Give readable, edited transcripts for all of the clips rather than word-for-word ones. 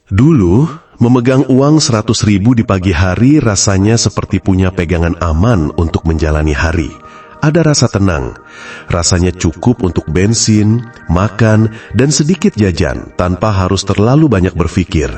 Dulu, memegang uang 100.000 di pagi hari rasanya seperti punya pegangan aman untuk menjalani hari. Ada rasa tenang, rasanya cukup untuk bensin, makan, dan sedikit jajan tanpa harus terlalu banyak berpikir.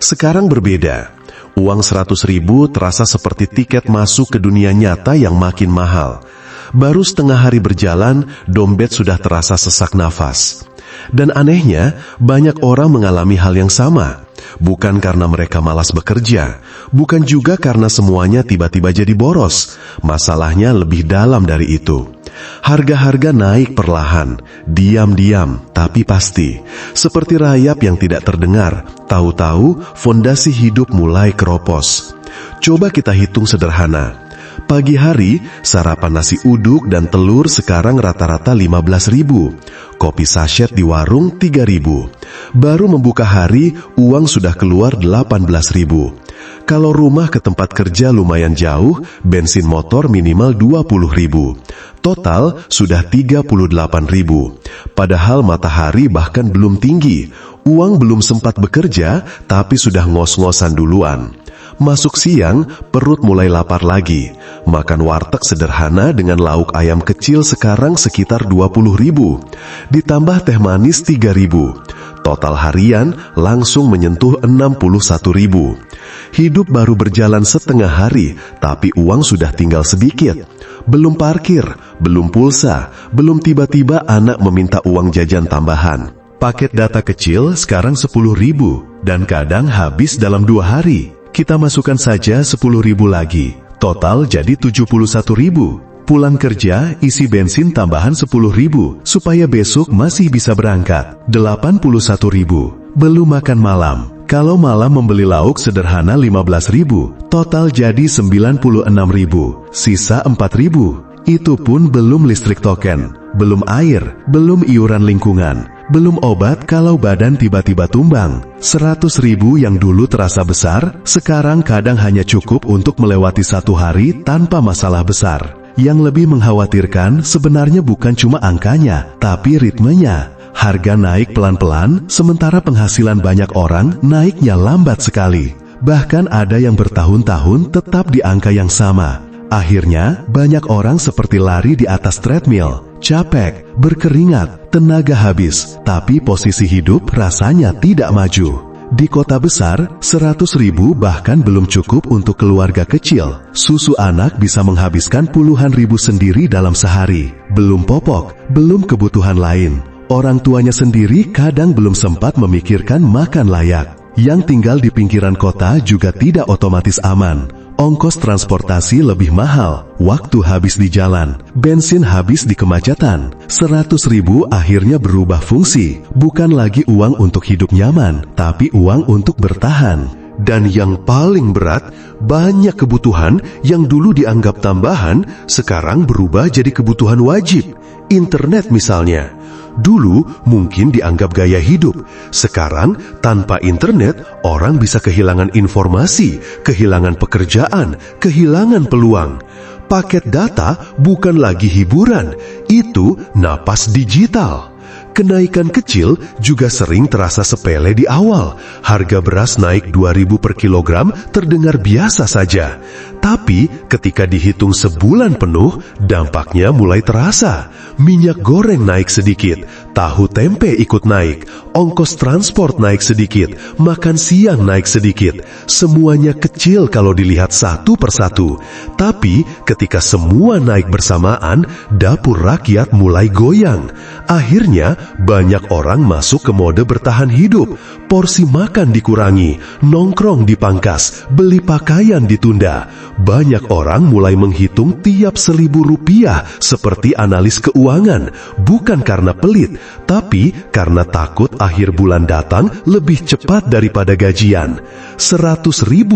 Sekarang berbeda, uang 100.000 terasa seperti tiket masuk ke dunia nyata yang makin mahal. Baru setengah hari berjalan, dompet sudah terasa sesak nafas. Dan anehnya, banyak orang mengalami hal yang sama. Bukan karena mereka malas bekerja, bukan juga karena semuanya tiba-tiba jadi boros. Masalahnya lebih dalam dari itu. Harga-harga naik perlahan, diam-diam, tapi pasti. Seperti rayap yang tidak terdengar, tahu-tahu fondasi hidup mulai keropos. Coba kita hitung sederhana. Pagi hari, sarapan nasi uduk dan telur sekarang rata-rata 15.000. Kopi saset di warung 3.000. Baru membuka hari, uang sudah keluar 18.000. Kalau rumah ke tempat kerja lumayan jauh, bensin motor minimal 20.000. Total sudah 38.000. Padahal matahari bahkan belum tinggi. Uang belum sempat bekerja, tapi sudah ngos-ngosan duluan. Masuk siang, perut mulai lapar lagi. Makan warteg sederhana dengan lauk ayam kecil sekarang sekitar 20.000. Ditambah teh manis 3.000. Total harian langsung menyentuh 61.000. Hidup baru berjalan setengah hari, tapi uang sudah tinggal sedikit. Belum parkir, belum pulsa, belum tiba-tiba anak meminta uang jajan tambahan. Paket data kecil sekarang 10.000 dan kadang habis dalam 2 hari. Kita masukkan saja 10.000 lagi, total jadi 71.000. Pulang kerja, isi bensin tambahan 10.000, supaya besok masih bisa berangkat, 81.000. Belum makan malam. Kalau malam membeli lauk sederhana 15.000, total jadi 96.000, sisa 4.000. Itu pun belum listrik token, belum air, belum iuran lingkungan, belum obat kalau badan tiba-tiba tumbang. 100.000 yang dulu terasa besar, sekarang kadang hanya cukup untuk melewati 1 hari tanpa masalah besar. Yang lebih mengkhawatirkan sebenarnya bukan cuma angkanya, tapi ritmenya. Harga naik pelan-pelan, sementara penghasilan banyak orang naiknya lambat sekali. Bahkan ada yang bertahun-tahun tetap di angka yang sama. Akhirnya, banyak orang seperti lari di atas treadmill, capek, berkeringat, tenaga habis, tapi posisi hidup rasanya tidak maju. Di kota besar, 100.000 bahkan belum cukup untuk keluarga kecil. Susu anak bisa menghabiskan puluhan ribu sendiri dalam sehari. Belum popok, belum kebutuhan lain. Orang tuanya sendiri kadang belum sempat memikirkan makan layak. Yang tinggal di pinggiran kota juga tidak otomatis aman. Ongkos transportasi lebih mahal, waktu habis di jalan, bensin habis di kemacetan. 100.000 akhirnya berubah fungsi, bukan lagi uang untuk hidup nyaman, tapi uang untuk bertahan. Dan yang paling berat, banyak kebutuhan yang dulu dianggap tambahan, sekarang berubah jadi kebutuhan wajib. Internet misalnya. Dulu mungkin dianggap gaya hidup. Sekarang tanpa internet, orang bisa kehilangan informasi, kehilangan pekerjaan, kehilangan peluang. Paket data bukan lagi hiburan, itu napas digital. Kenaikan kecil juga sering terasa sepele di awal. Harga beras naik 2.000 per kilogram terdengar biasa saja. Tapi ketika dihitung sebulan penuh, dampaknya mulai terasa. Minyak goreng naik sedikit, tahu tempe ikut naik, ongkos transport naik sedikit, makan siang naik sedikit. Semuanya kecil kalau dilihat satu persatu. Tapi ketika semua naik bersamaan, dapur rakyat mulai goyang. Akhirnya, banyak orang masuk ke mode bertahan hidup. Porsi makan dikurangi, nongkrong dipangkas, beli pakaian ditunda. Banyak orang mulai menghitung tiap 1.000 rupiah seperti analis keuangan. Bukan karena pelit, tapi karena takut akhir bulan datang lebih cepat daripada gajian. 100.000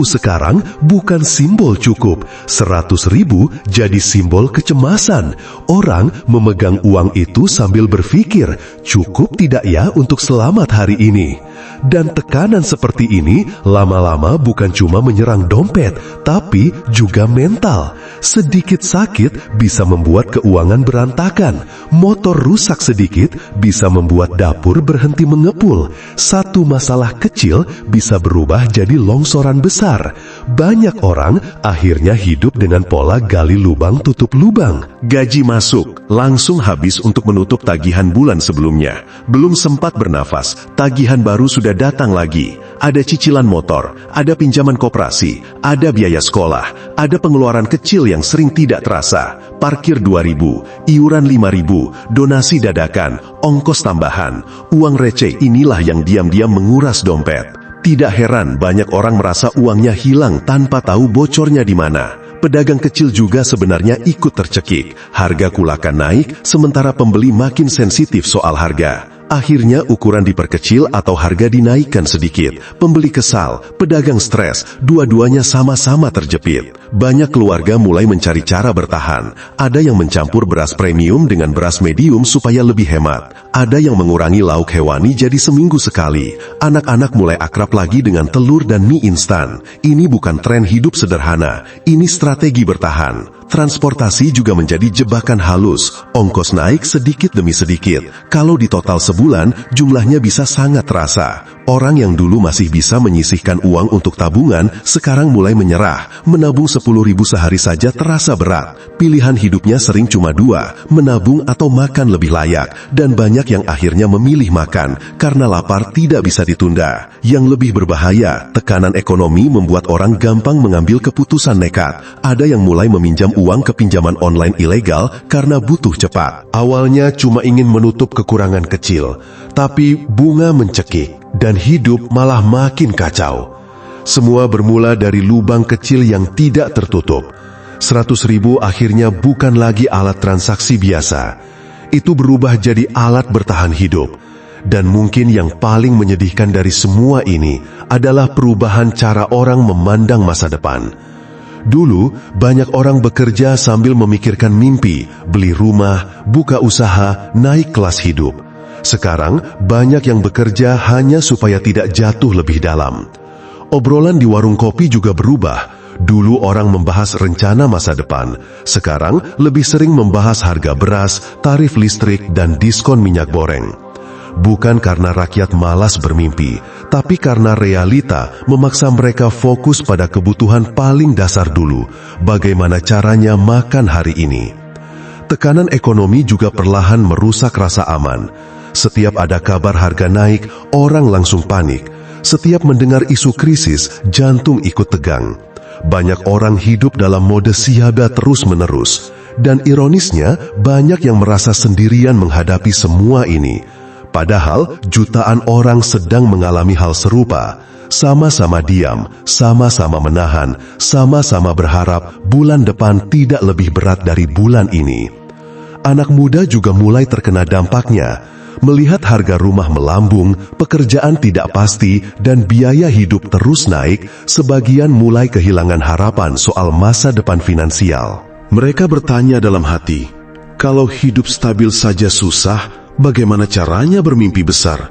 sekarang bukan simbol cukup. 100.000 jadi simbol kecemasan. Orang memegang uang itu sambil berpikir, cukup tidak ya untuk selamat hari ini? Dan tekanan seperti ini lama-lama bukan cuma menyerang dompet, tapi juga mental. Sedikit sakit bisa membuat keuangan berantakan. Motor rusak sedikit bisa membuat dapur berhenti mengepul. Satu masalah kecil bisa berubah jadi longsoran besar. Banyak orang akhirnya hidup dengan pola gali lubang tutup lubang. Gaji masuk, langsung habis untuk menutup tagihan bulan sebelumnya. Belum sempat bernafas, tagihan baru sudah datang lagi. Ada cicilan motor, ada pinjaman koperasi, ada biaya sekolah, ada pengeluaran kecil yang sering tidak terasa. Parkir 2.000, iuran 5.000, donasi dadakan, ongkos tambahan. Uang receh inilah yang diam-diam menguras dompet. Tidak heran banyak orang merasa uangnya hilang tanpa tahu bocornya di mana. Pedagang kecil juga sebenarnya ikut tercekik. Harga kulakan naik, sementara pembeli makin sensitif soal harga. Akhirnya ukuran diperkecil atau harga dinaikkan sedikit. Pembeli kesal, pedagang stres, dua-duanya sama-sama terjepit. Banyak keluarga mulai mencari cara bertahan. Ada yang mencampur beras premium dengan beras medium supaya lebih hemat. Ada yang mengurangi lauk hewani jadi seminggu sekali. Anak-anak mulai akrab lagi dengan telur dan mie instan. Ini bukan tren hidup sederhana, ini strategi bertahan. Transportasi juga menjadi jebakan halus. Ongkos naik sedikit demi sedikit. Kalau di total sebulan, jumlahnya bisa sangat terasa. Orang yang dulu masih bisa menyisihkan uang untuk tabungan, sekarang mulai menyerah. Menabung 10.000 sehari saja terasa berat. Pilihan hidupnya sering cuma dua, menabung atau makan lebih layak. Dan banyak yang akhirnya memilih makan, karena lapar tidak bisa ditunda. Yang lebih berbahaya, tekanan ekonomi membuat orang gampang mengambil keputusan nekat. Ada yang mulai meminjam uang ke pinjaman online ilegal karena butuh cepat. Awalnya cuma ingin menutup kekurangan kecil, tapi bunga mencekik. Dan hidup malah makin kacau. Semua bermula dari lubang kecil yang tidak tertutup. 100.000 akhirnya bukan lagi alat transaksi biasa. Itu berubah jadi alat bertahan hidup. Dan mungkin yang paling menyedihkan dari semua ini adalah perubahan cara orang memandang masa depan. Dulu, banyak orang bekerja sambil memikirkan mimpi, beli rumah, buka usaha, naik kelas hidup. Sekarang, banyak yang bekerja hanya supaya tidak jatuh lebih dalam. Obrolan di warung kopi juga berubah. Dulu orang membahas rencana masa depan. Sekarang, lebih sering membahas harga beras, tarif listrik, dan diskon minyak goreng. Bukan karena rakyat malas bermimpi, tapi karena realita memaksa mereka fokus pada kebutuhan paling dasar dulu. Bagaimana caranya makan hari ini? Tekanan ekonomi juga perlahan merusak rasa aman. Setiap ada kabar harga naik, orang langsung panik. Setiap mendengar isu krisis, jantung ikut tegang. Banyak orang hidup dalam mode siaga terus-menerus. Dan ironisnya, banyak yang merasa sendirian menghadapi semua ini. Padahal, jutaan orang sedang mengalami hal serupa. Sama-sama diam, sama-sama menahan, sama-sama berharap bulan depan tidak lebih berat dari bulan ini. Anak muda juga mulai terkena dampaknya. Melihat harga rumah melambung, pekerjaan tidak pasti, dan biaya hidup terus naik, sebagian mulai kehilangan harapan soal masa depan finansial. Mereka bertanya dalam hati, kalau hidup stabil saja susah, bagaimana caranya bermimpi besar?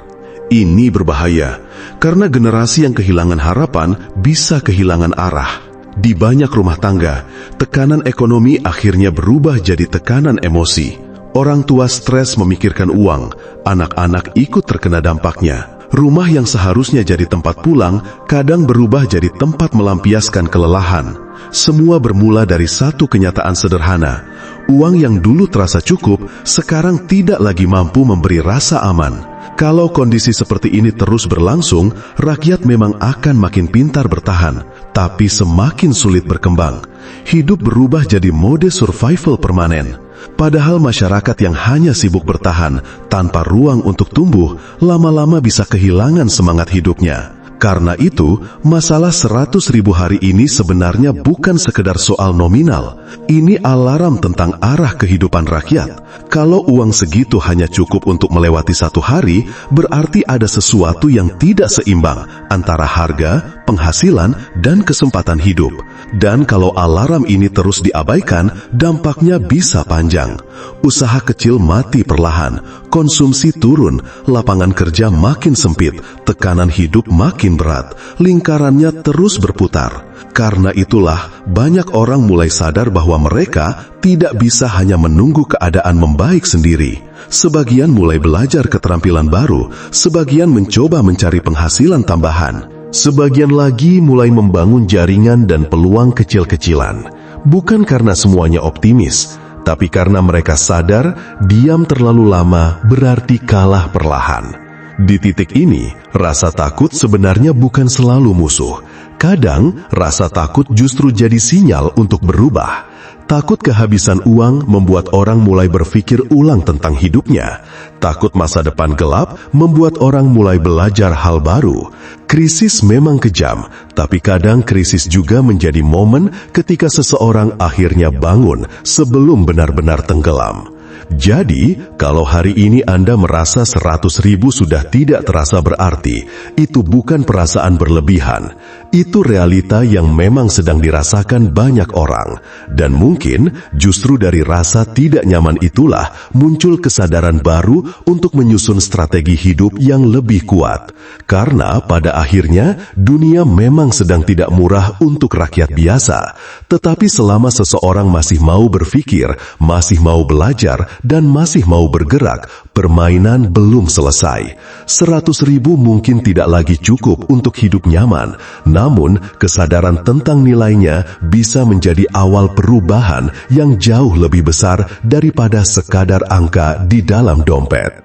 Ini berbahaya, karena generasi yang kehilangan harapan bisa kehilangan arah. Di banyak rumah tangga, tekanan ekonomi akhirnya berubah jadi tekanan emosi. Orang tua stres memikirkan uang, anak-anak ikut terkena dampaknya. Rumah yang seharusnya jadi tempat pulang, kadang berubah jadi tempat melampiaskan kelelahan. Semua bermula dari satu kenyataan sederhana. Uang yang dulu terasa cukup, sekarang tidak lagi mampu memberi rasa aman. Kalau kondisi seperti ini terus berlangsung, rakyat memang akan makin pintar bertahan, tapi semakin sulit berkembang. Hidup berubah jadi mode survival permanen. Padahal masyarakat yang hanya sibuk bertahan tanpa ruang untuk tumbuh, lama-lama bisa kehilangan semangat hidupnya. Karena itu, masalah 100.000 hari ini sebenarnya bukan sekedar soal nominal. Ini alarm tentang arah kehidupan rakyat. Kalau uang segitu hanya cukup untuk melewati satu hari, berarti ada sesuatu yang tidak seimbang antara harga, penghasilan, dan kesempatan hidup. Dan kalau alarm ini terus diabaikan, dampaknya bisa panjang. Usaha kecil mati perlahan, konsumsi turun, lapangan kerja makin sempit, tekanan hidup makin berat, lingkarannya terus berputar. Karena itulah, banyak orang mulai sadar bahwa mereka tidak bisa hanya menunggu keadaan membaik sendiri. Sebagian mulai belajar keterampilan baru, sebagian mencoba mencari penghasilan tambahan, sebagian lagi mulai membangun jaringan dan peluang kecil-kecilan. Bukan karena semuanya optimis, tapi karena mereka sadar diam terlalu lama berarti kalah perlahan. Di titik ini, rasa takut sebenarnya bukan selalu musuh. Kadang, rasa takut justru jadi sinyal untuk berubah. Takut kehabisan uang membuat orang mulai berpikir ulang tentang hidupnya. Takut masa depan gelap membuat orang mulai belajar hal baru. Krisis memang kejam, tapi kadang krisis juga menjadi momen ketika seseorang akhirnya bangun sebelum benar-benar tenggelam. Jadi, kalau hari ini Anda merasa 100.000 sudah tidak terasa berarti, itu bukan perasaan berlebihan. Itu realita yang memang sedang dirasakan banyak orang. Dan mungkin justru dari rasa tidak nyaman itulah muncul kesadaran baru untuk menyusun strategi hidup yang lebih kuat. Karena pada akhirnya dunia memang sedang tidak murah untuk rakyat biasa. Tetapi selama seseorang masih mau berpikir, masih mau belajar, dan masih mau bergerak, permainan belum selesai. 100.000 mungkin tidak lagi cukup untuk hidup nyaman, namun kesadaran tentang nilainya bisa menjadi awal perubahan yang jauh lebih besar daripada sekadar angka di dalam dompet.